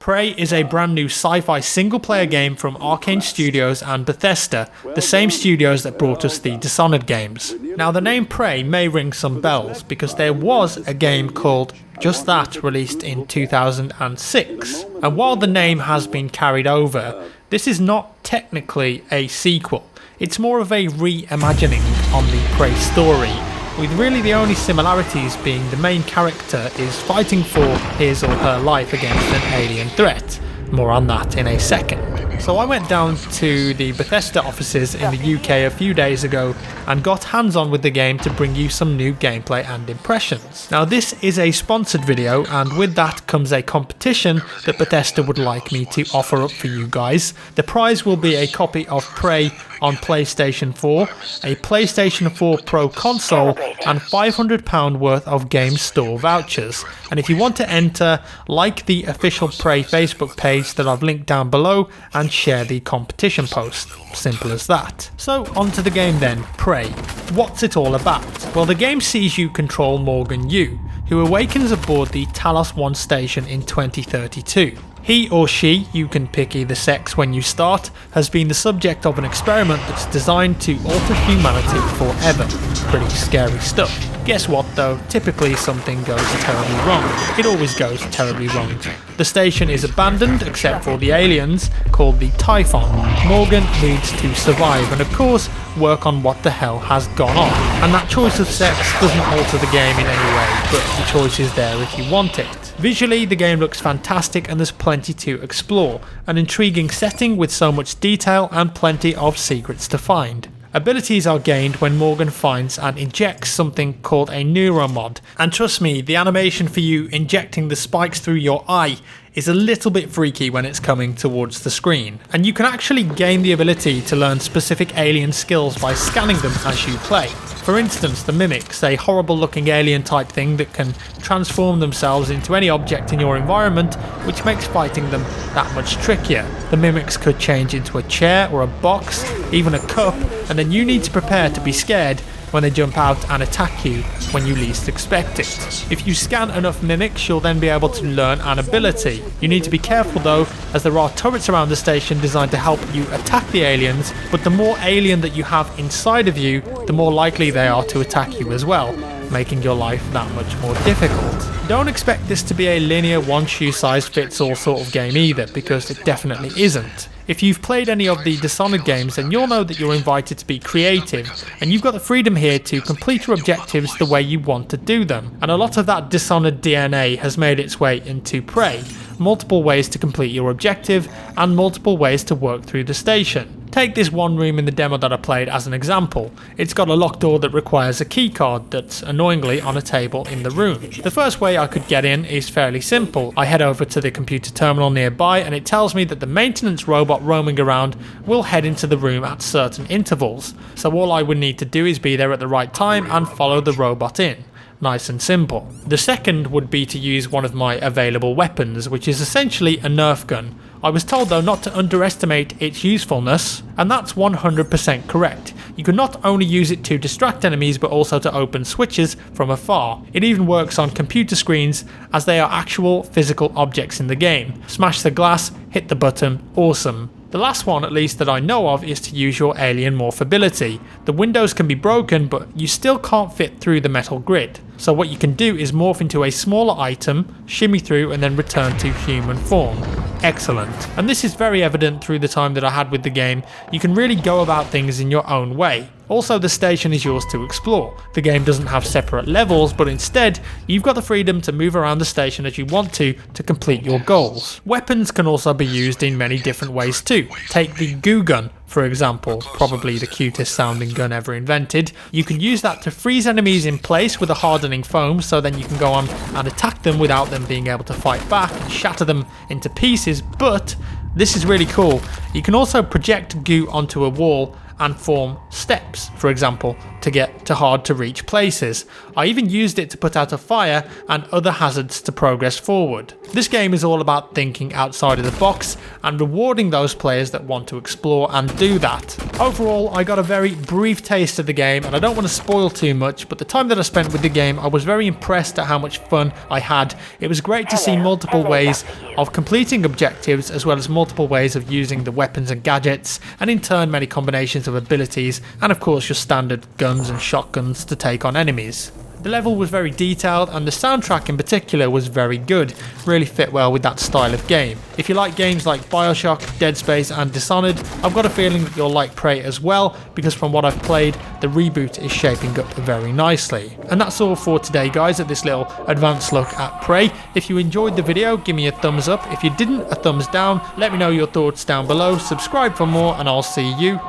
Prey is a brand new sci-fi single-player game from Arcane Studios and Bethesda, the same studios that brought us the Dishonored games. Now the name Prey may ring some bells because there was a game called just that released in 2006, and while the name has been carried over, this is not technically a sequel. It's more of a reimagining on the Prey story, with really the only similarities being the main character is fighting for his or her life against an alien threat. More on that in a second. So I went down to the Bethesda offices in the UK a few days ago and got hands-on with the game to bring you some new gameplay and impressions. Now this is a sponsored video, and with that comes a competition that Bethesda would like me to offer up for you guys. The prize will be a copy of Prey on PlayStation 4, a PlayStation 4 Pro console, and £500 worth of Game Store vouchers. And if you want to enter, like the official Prey Facebook page that I've linked down below and share the competition post. Simple as that. So onto the game then, Prey. What's it all about? Well, the game sees you control Morgan Yu, who awakens aboard the Talos 1 station in 2032. He or she, you can pick either sex when you start, has been the subject of an experiment that's designed to alter humanity forever. Pretty scary stuff. Guess what though, typically something goes terribly wrong. It always goes terribly wrong. The station is abandoned except for the aliens, called the Typhon. Morgan needs to survive and of course work on what the hell has gone on. And that choice of sex doesn't alter the game in any way, but the choice is there if you want it. Visually, the game looks fantastic and there's plenty to explore. An intriguing setting with so much detail and plenty of secrets to find. Abilities are gained when Morgan finds and injects something called a neuromod. And trust me, the animation for you injecting the spikes through your eye is a little bit freaky when it's coming towards the screen. And you can actually gain the ability to learn specific alien skills by scanning them as you play. For instance, the Mimics, a horrible looking alien type thing that can transform themselves into any object in your environment, which makes fighting them that much trickier. The Mimics could change into a chair or a box, even a cup, and then you need to prepare to be scared when they jump out and attack you when you least expect it. If you scan enough Mimics, you'll then be able to learn an ability. You need to be careful though, as there are turrets around the station designed to help you attack the aliens, but the more alien that you have inside of you, the more likely they are to attack you as well, making your life that much more difficult. Don't expect this to be a linear one-shoe-size-fits-all sort of game either, because it definitely isn't. If you've played any of the Dishonored games, then you'll know that you're invited to be creative, and you've got the freedom here to complete your objectives the way you want to do them. And a lot of that Dishonored DNA has made its way into Prey. Multiple ways to complete your objective, and multiple ways to work through the station. Take this one room in the demo that I played as an example. It's got a locked door that requires a keycard that's annoyingly on a table in the room. The first way I could get in is fairly simple. I head over to the computer terminal nearby and it tells me that the maintenance robot roaming around will head into the room at certain intervals. So all I would need to do is be there at the right time and follow the robot in. Nice and simple. The second would be to use one of my available weapons, which is essentially a Nerf gun. I was told though not to underestimate its usefulness, and that's 100% correct. You can not only use it to distract enemies but also to open switches from afar. It even works on computer screens as they are actual physical objects in the game. Smash the glass, hit the button, awesome. The last one, at least that I know of, is to use your alien morph ability. The windows can be broken, but you still can't fit through the metal grid. So what you can do is morph into a smaller item, shimmy through and then return to human form. Excellent. And this is very evident through the time that I had with the game. You can really go about things in your own way. Also, the station is yours to explore. The game doesn't have separate levels, but instead, you've got the freedom to move around the station as you want to complete your goals. Weapons can also be used in many different ways too. Take the goo gun, for example, probably the cutest sounding gun ever invented. You can use that to freeze enemies in place with a hardening foam, so then you can go on and attack them without them being able to fight back and shatter them into pieces, but this is really cool. You can also project goo onto a wall and form steps, for example, to get to hard to reach places. I even used it to put out a fire and other hazards to progress forward. This game is all about thinking outside of the box and rewarding those players that want to explore and do that. Overall, I got a very brief taste of the game and I don't want to spoil too much, but the time that I spent with the game, I was very impressed at how much fun I had. It was great to see multiple ways of completing objectives as well as multiple ways of using the weapons and gadgets, and in turn many combinations of abilities and of course your standard guns and shotguns to take on enemies. The level was very detailed and the soundtrack in particular was very good, really fit well with that style of game. If you like games like Bioshock, Dead Space and Dishonored, I've got a feeling that you'll like Prey as well, because from what I've played, the reboot is shaping up very nicely. And that's all for today guys, at this little advanced look at Prey. If you enjoyed the video, give me a thumbs up. If you didn't, a thumbs down. Let me know your thoughts down below, subscribe for more, and I'll see you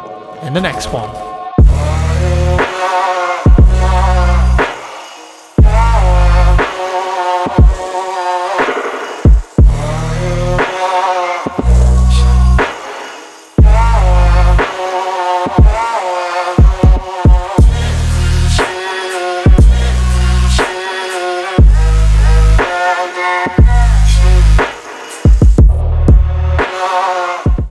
in the next one.